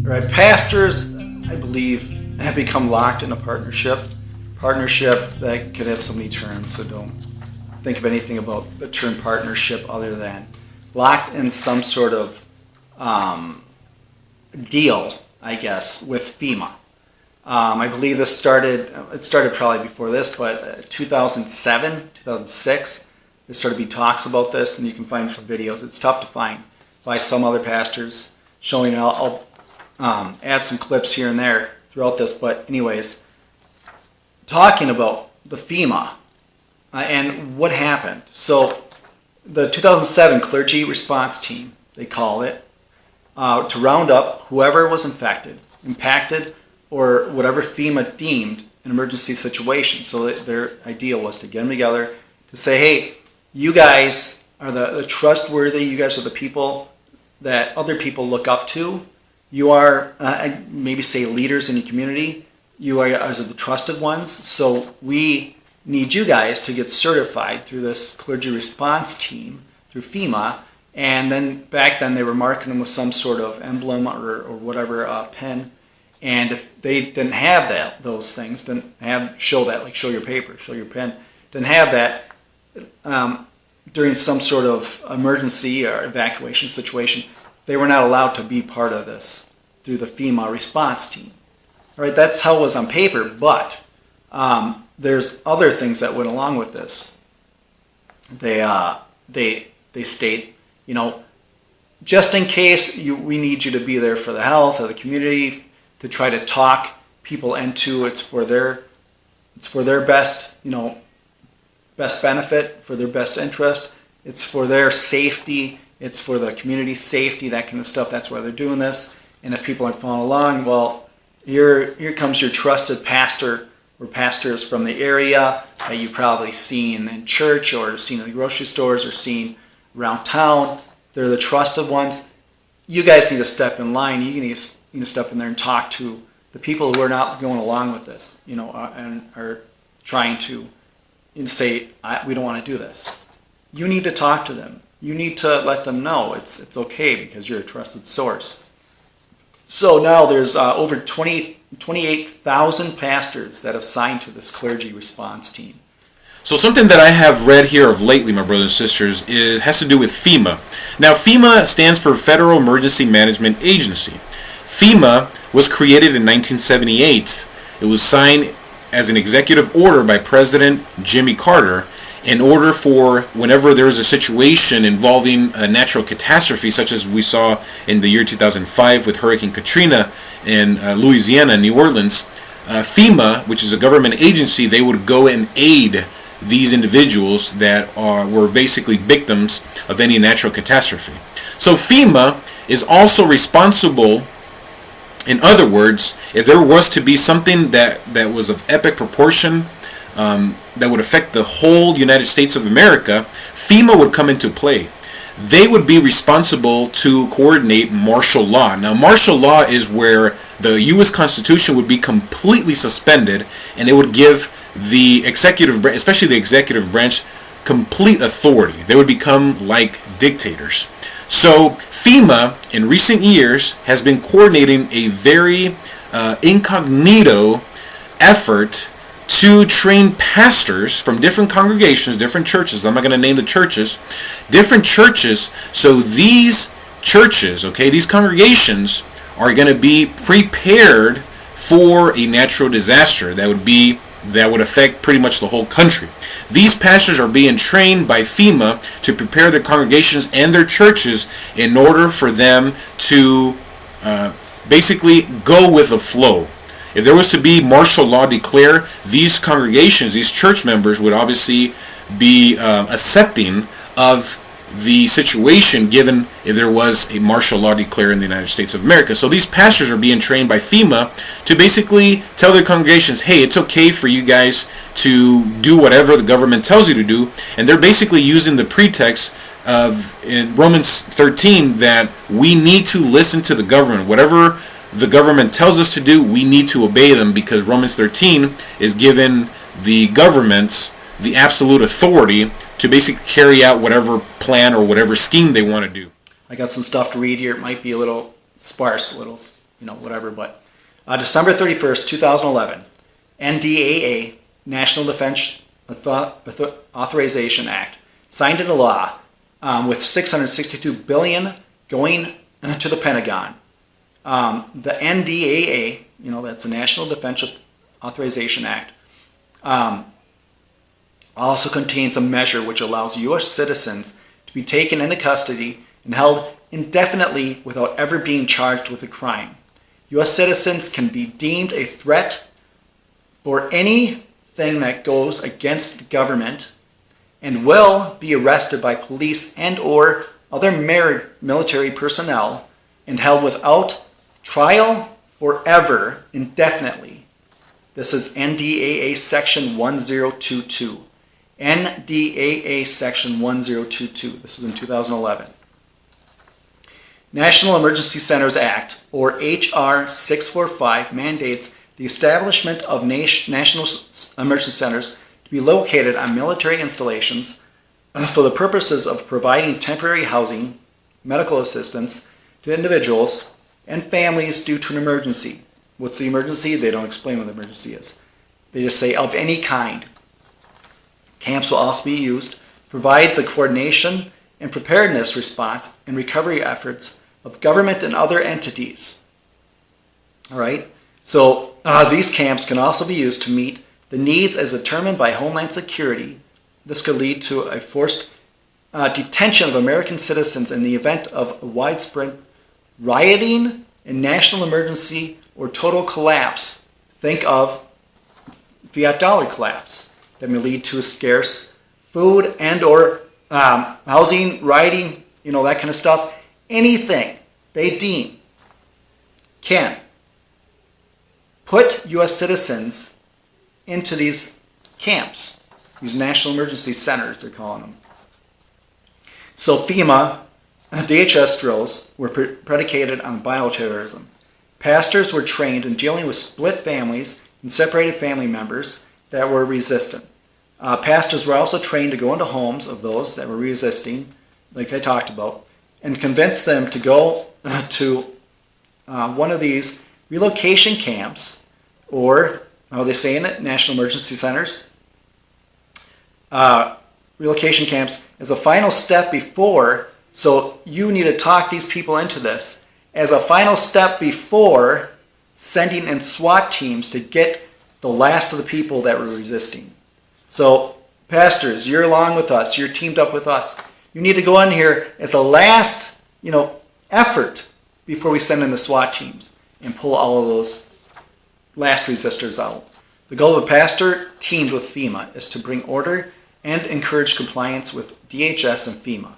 right, pastors, I believe, have become locked in a partnership that could have so many terms, so don't think of anything about the term partnership other than locked in some sort of deal, I guess, with FEMA. I believe it started probably before this, but 2007, 2006, there started to be talks about this, and you can find some videos. It's tough to find by some other pastors showing it. I'll add some clips here and there throughout this, but anyways, talking about the FEMA and what happened. So the 2007 Clergy Response Team, they call it, to round up whoever was impacted, or whatever FEMA deemed an emergency situation. So their idea was to get them together to say, hey, you guys are the trustworthy, you guys are the people that other people look up to. You are, maybe say, leaders in your community. You are the trusted ones. So we need you guys to get certified through this clergy response team, through FEMA. And then back then they were marking them with some sort of emblem or whatever, pen. And if they didn't have those things, show your paper, show your pen, didn't have that during some sort of emergency or evacuation situation, they were not allowed to be part of this through the FEMA response team. All right, that's how it was on paper, but there's other things that went along with this. They state, just in case we need you to be there for the health of the community, to try to talk people into it's for their best, best benefit, for their best interest. It's for their safety. It's for the community safety, that kind of stuff. That's why they're doing this. And if people aren't following along, well, here comes your trusted pastor or pastors from the area that you've probably seen in church or seen in the grocery stores or seen around town. They're the trusted ones. You guys need to step in line. You need to step in there and talk to the people who are not going along with this, and are trying to say, we don't want to do this. You need to talk to them. You need to let them know it's okay because you're a trusted source. So now there's over 28,000 pastors that have signed to this clergy response team. So something that I have read here of lately, my brothers and sisters, has to do with FEMA. Now, FEMA stands for Federal Emergency Management Agency. FEMA was created in 1978. It was signed as an executive order by President Jimmy Carter in order for whenever there is a situation involving a natural catastrophe, such as we saw in the year 2005 with Hurricane Katrina in Louisiana and New Orleans, FEMA, which is a government agency, they would go and aid these individuals that were basically victims of any natural catastrophe. So FEMA is also responsible. In other words, if there was to be something that was of epic proportion that would affect the whole United States of America, FEMA would come into play. They would be responsible to coordinate martial law. Now, martial law is where the U.S. Constitution would be completely suspended, and it would give the executive branch, especially the executive branch, complete authority. They would become like dictators. So FEMA, in recent years, has been coordinating a very incognito effort to train pastors from different congregations, different churches. I'm not going to name the churches. Different churches. So these churches, these congregations are going to be prepared for a natural disaster that would affect pretty much the whole country. These pastors are being trained by FEMA to prepare their congregations and their churches in order for them to basically go with the flow. If there was to be martial law declared, these congregations, these church members would obviously be accepting of the situation given if there was a martial law declared in the United States of America. So these pastors are being trained by FEMA to basically tell their congregations, hey, it's okay for you guys to do whatever the government tells you to do. And they're basically using the pretext of, in Romans 13, that we need to listen to the government. Whatever the government tells us to do, we need to obey them, because Romans 13 is giving the governments the absolute authority to basically carry out whatever plan or whatever scheme they want to do. I got some stuff to read here. It might be a little sparse, a little whatever. But December 31st, 2011, NDAA, National Defense Authorization Act, signed into law with $662 billion going to the Pentagon. The NDAA, that's the National Defense Authorization Act, also contains a measure which allows U.S. citizens to be taken into custody and held indefinitely without ever being charged with a crime. U.S. citizens can be deemed a threat for anything that goes against the government and will be arrested by police and or other military personnel and held without trial forever indefinitely. This is NDAA Section 1022. NDAA Section 1022. This was in 2011. National Emergency Centers Act, or H.R. 645, mandates the establishment of national emergency centers to be located on military installations for the purposes of providing temporary housing, medical assistance to individuals and families due to an emergency. What's the emergency? They don't explain what the emergency is. They just say of any kind. Camps will also be used to provide the coordination and preparedness response and recovery efforts of government and other entities. All right? So these camps can also be used to meet the needs as determined by Homeland Security. This could lead to a forced detention of American citizens in the event of widespread rioting and national emergency or total collapse. Think of fiat dollar collapse that may lead to scarce food and or housing, rioting, that kind of stuff. Anything they deem can put U.S. citizens into these camps, these national emergency centers, they're calling them. So FEMA, DHS drills were predicated on bioterrorism. Pastors were trained in dealing with split families and separated family members that were resistant. Pastors were also trained to go into homes of those that were resisting, like I talked about, and convince them to go to one of these relocation camps, or how they say in it, national emergency centers. Relocation camps as a final step before, so you need to talk these people into this, as a final step before sending in SWAT teams to get the last of the people that were resisting. So, pastors, you're along with us, you're teamed up with us. You need to go in here as a last, effort before we send in the SWAT teams and pull all of those last resistors out. The goal of a pastor teamed with FEMA is to bring order and encourage compliance with DHS and FEMA.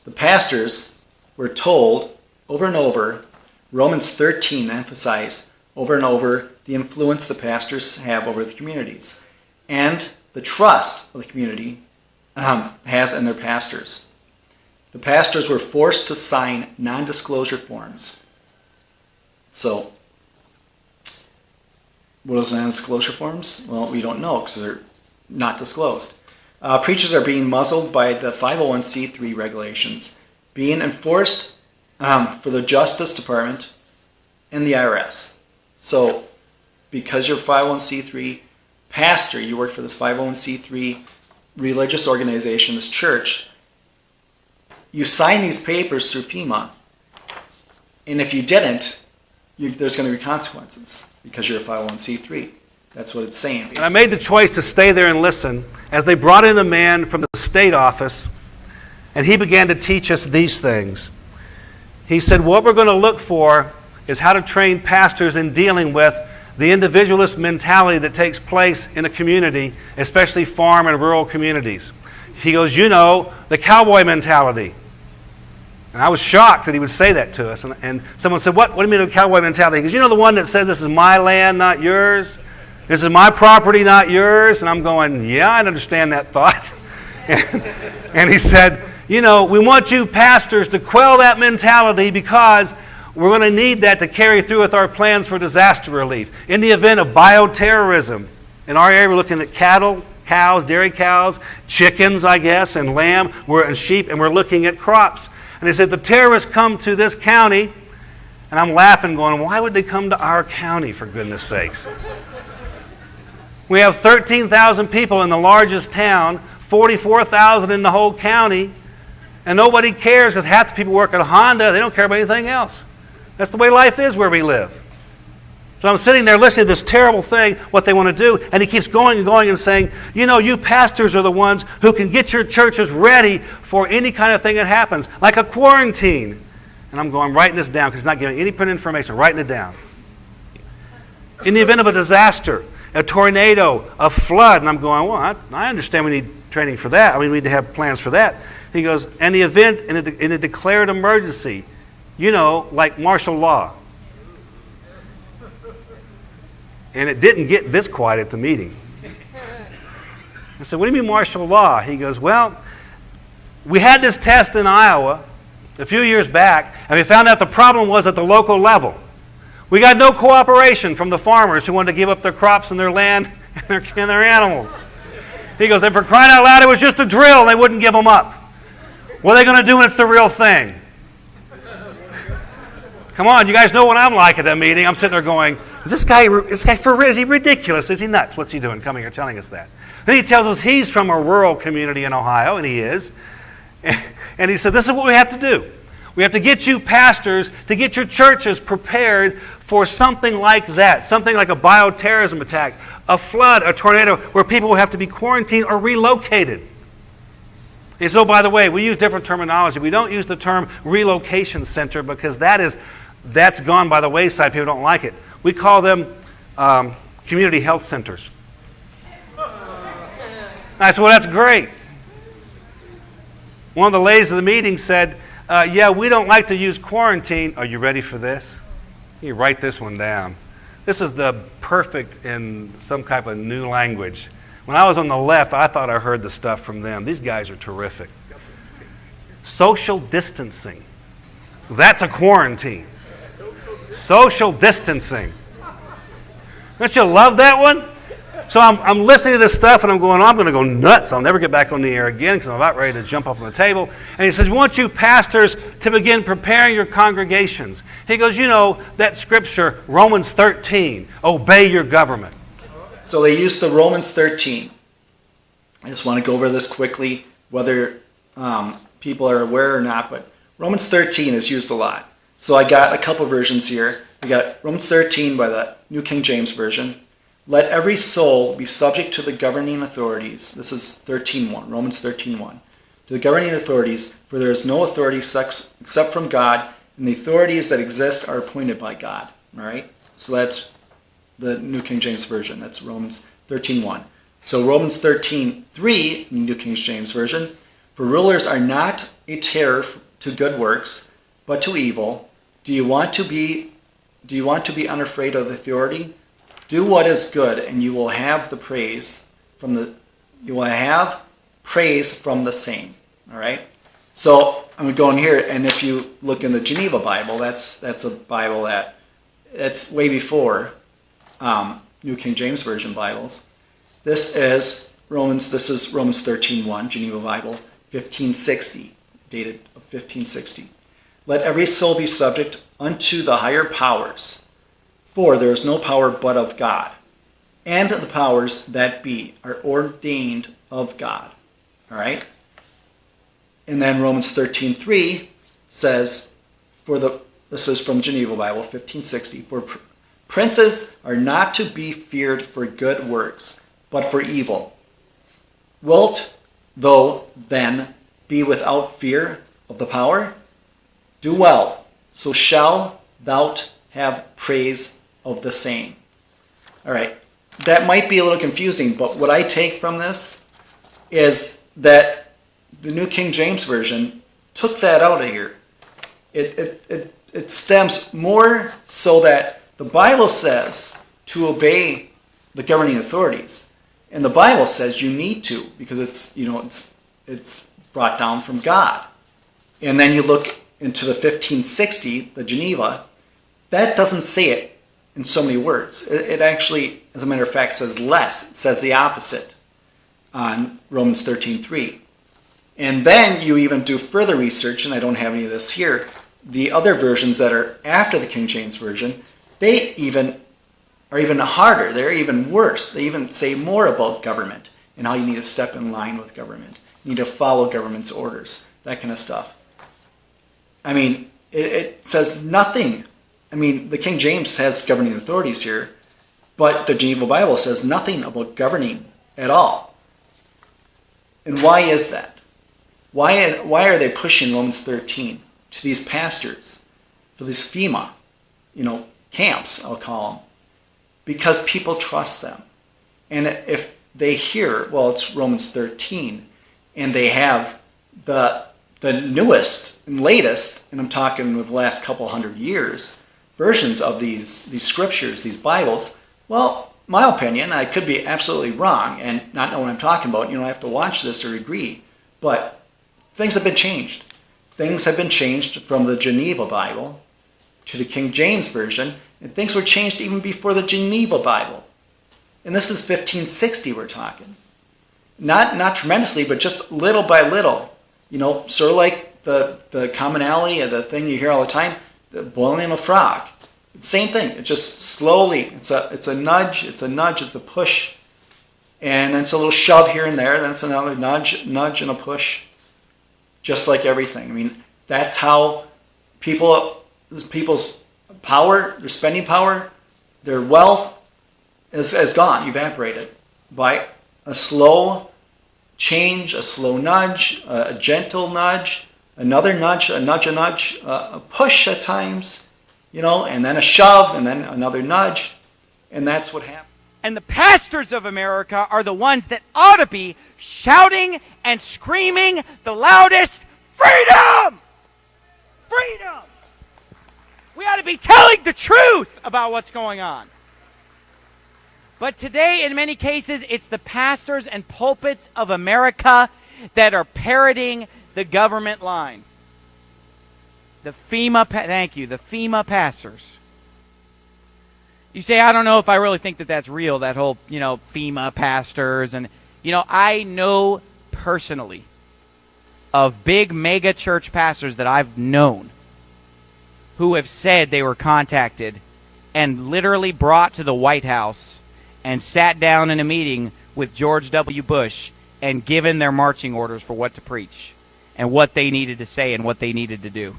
The pastors were told over and over, Romans 13 emphasized over and over the influence the pastors have over the communities and the trust of the community has in their pastors. The pastors were forced to sign non-disclosure forms. So, what are those non-disclosure forms? Well, we don't know because they're not disclosed. Preachers are being muzzled by the 501c3 regulations being enforced for the Justice Department and the IRS. So, because you're 501c3 pastor, you work for this 501c3 religious organization, this church, you sign these papers through FEMA, and if you didn't, there's going to be consequences because you're a 501c3. That's what it's saying, basically. And I made the choice to stay there and listen as they brought in a man from the state office, and he began to teach us these things. He said, what we're going to look for is how to train pastors in dealing with the individualist mentality that takes place in a community, especially farm and rural communities. He goes, the cowboy mentality. And I was shocked that he would say that to us. And someone said, what do you mean a cowboy mentality? He goes, the one that says this is my land, not yours? This is my property, not yours? And I'm going, yeah, I understand that thought. And he said, we want you pastors to quell that mentality because we're going to need that to carry through with our plans for disaster relief. In the event of bioterrorism, in our area we're looking at cattle, cows, dairy cows, chickens, I guess, and lamb, and sheep, and we're looking at crops. And they said, the terrorists come to this county, And I'm laughing going, why would they come to our county, for goodness sakes? We have 13,000 people in the largest town, 44,000 in the whole county, and nobody cares because half the people work at Honda. They don't care about anything else. That's the way life is where we live. So I'm sitting there listening to this terrible thing, what they want to do, and he keeps going and going and saying, you know, you pastors are the ones who can get your churches ready for any kind of thing that happens, like a quarantine. And I'm going, writing this down because he's not giving any print information, writing it down. In the event of a disaster, a tornado, a flood, and I'm going, well, I understand we need training for that. I mean, we need to have plans for that. He goes, and the event in a declared emergency, you know, like martial law. And it didn't get this quiet at the meeting. I said, what do you mean martial law? He goes, well, we had this test in Iowa a few years back, and we found out the problem was at the local level. We got no cooperation from the farmers who wanted to give up their crops and their land and their animals. He goes, and for crying out loud, it was just a drill, and they wouldn't give them up. What are they going to do when it's the real thing? Come on, you guys know what I'm like at that meeting. I'm sitting there going, is this guy for real? Is he ridiculous? Is he nuts? What's he doing coming here telling us that? Then he tells us he's from a rural community in Ohio, and he is. And he said, this is what we have to do. We have to get you pastors to get your churches prepared for something like that, something like a bioterrorism attack, a flood, a tornado, where people will have to be quarantined or relocated. And so, by the way, we use different terminology. We don't use the term relocation center because that's gone by the wayside. People don't like it. We call them community health centers. I said, well, that's great. One of the ladies of the meeting said, yeah, we don't like to use quarantine. Are you ready for this? You write this one down. This is the perfect in some type of new language. When I was on the left, I thought I heard the stuff from them. These guys are terrific. Social distancing. That's a quarantine. Social distancing. Don't you love that one? So I'm listening to this stuff and I'm going to go nuts. I'll never get back on the air again because I'm about ready to jump up on the table. And he says, we want you pastors to begin preparing your congregations. He goes, you know, that scripture, Romans 13, obey your government. So they used the Romans 13. I just want to go over this quickly, whether people are aware or not, but Romans 13 is used a lot. So I got a couple versions here. I got Romans 13 by the New King James Version. Let every soul be subject to the governing authorities. This is 13:1, Romans 13:1. To the governing authorities, for there is no authority except from God, and the authorities that exist are appointed by God. All right? So that's the New King James Version. That's Romans 13:1. So Romans 13:3, New King James Version. For rulers are not a terror to good works, but to evil. Do you want to be unafraid of authority? Do what is good, and you will have praise from the same. All right. So I'm going here, and if you look in the Geneva Bible, that's a Bible that's way before New King James Version Bibles. This is Romans 13:1, Geneva Bible, 1560, dated of 1560. Let every soul be subject unto the higher powers. For there is no power but of God, and the powers that be are ordained of God. All right? And then Romans 13:3 says, this is from Geneva Bible, 1560, for princes are not to be feared for good works, but for evil. Wilt thou then be without fear of the power? Do well, so shall thou have praise of the same. All right, that might be a little confusing, but what I take from this is that the New King James Version took that out of here. It stems more so that the Bible says to obey the governing authorities, and the Bible says you need to because it's brought down from God. And then you look into the 1560, the Geneva, that doesn't say it in so many words. It actually, as a matter of fact, says less. It says the opposite on Romans 13:3. And then you even do further research, and I don't have any of this here, the other versions that are after the King James Version, they even are even harder. They're even worse. They even say more about government and how you need to step in line with government. You need to follow government's orders, that kind of stuff. I mean, it says nothing. I mean, the King James has governing authorities here, but the Geneva Bible says nothing about governing at all. And why is that? Why are they pushing Romans 13 to these pastors, for these FEMA, camps, I'll call them? Because people trust them. And if they hear, well, it's Romans 13, and they have the newest and latest, and I'm talking with the last couple hundred years, versions of these scriptures, these Bibles, well, my opinion, I could be absolutely wrong and not know what I'm talking about. You don't have to watch this or agree. But things have been changed. Things have been changed from the Geneva Bible to the King James Version, and things were changed even before the Geneva Bible. And this is 1560 we're talking. Not tremendously, but just little by little. Sort of like the commonality of the thing you hear all the time, the boiling of a frog. Same thing. It just slowly, it's a nudge, it's a push. And then it's a little shove here and there, then it's another nudge and a push. Just like everything. I mean, that's how people's power, their spending power, their wealth is gone, evaporated by a slow change, a slow nudge, a gentle nudge, another nudge, a push at times, and then a shove, and then another nudge, and that's what happens. And the pastors of America are the ones that ought to be shouting and screaming the loudest, freedom! Freedom! We ought to be telling the truth about what's going on. But today, in many cases, it's the pastors and pulpits of America that are parroting the government line. The FEMA pastors. You say, I don't know if I really think that that's real, that whole, FEMA pastors. And, I know personally of big mega church pastors that I've known who have said they were contacted and literally brought to the White House and sat down in a meeting with George W. Bush and given their marching orders for what to preach and what they needed to say and what they needed to do.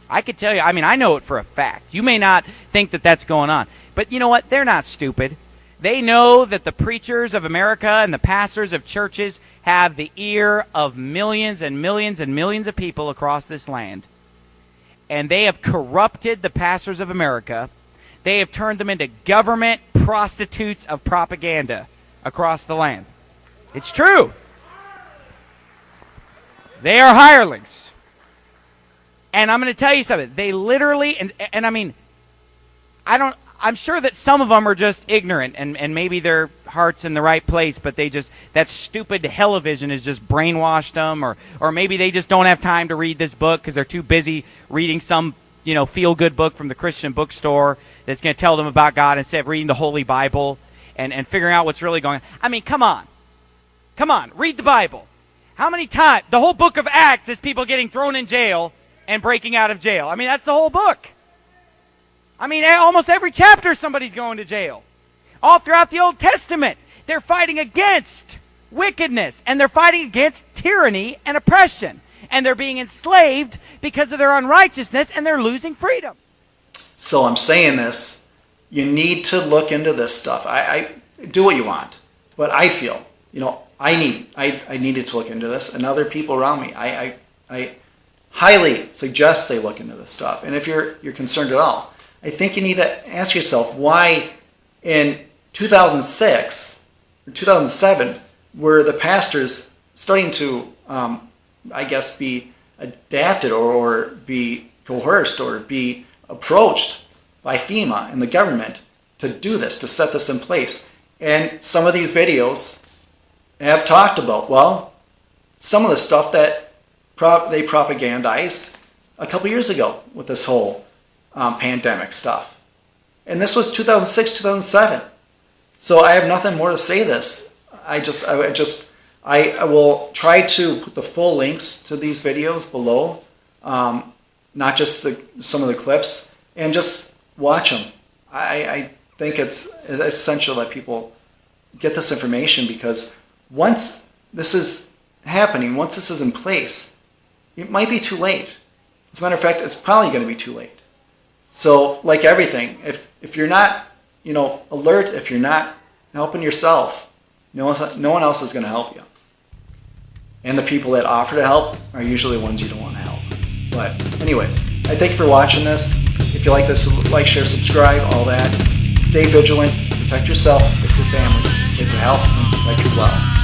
I could tell you, I know it for a fact. You may not think that that's going on. But you know what? They're not stupid. They know that the preachers of America and the pastors of churches have the ear of millions and millions and millions of people across this land. And they have corrupted the pastors of America. They have turned them into government prostitutes of propaganda across the land. It's true. They are hirelings. And I'm going to tell you something. They literally, I'm sure that some of them are just ignorant and maybe their heart's in the right place, but that stupid television has just brainwashed them, or maybe they just don't have time to read this book because they're too busy reading some, feel-good book from the Christian bookstore that's going to tell them about God instead of reading the Holy Bible and figuring out what's really going on. Come on, read the Bible. How many times? The whole book of Acts is people getting thrown in jail and breaking out of jail. That's the whole book. Almost every chapter somebody's going to jail. All throughout the Old Testament, they're fighting against wickedness, and they're fighting against tyranny and oppression. And they're being enslaved because of their unrighteousness, and they're losing freedom. So I'm saying this, you need to look into this stuff. I do what you want, but I feel, I needed to look into this, and other people around me. I highly suggest they look into this stuff. And if you're concerned at all, I think you need to ask yourself why in 2006 or 2007 were the pastors starting to, be adapted or be coerced or be approached by FEMA and the government to do this, to set this in place. And some of these videos have talked about, some of the stuff that they propagandized a couple years ago with this whole pandemic stuff. And this was 2006, 2007. So I have nothing more to say this. I will try to put the full links to these videos below. not just some of the clips, and just watch them. I think it's essential that people get this information, because once this is happening, once this is in place, it might be too late. As a matter of fact, it's probably going to be too late. So, like everything, if you're not, alert, if you're not helping yourself, no one else is going to help you. And the people that offer to help are usually the ones you don't want to help. But anyways, I thank you for watching this. If you like this, like, share, subscribe, all that. Stay vigilant, protect yourself, protect your family, protect your health, and protect your wealth.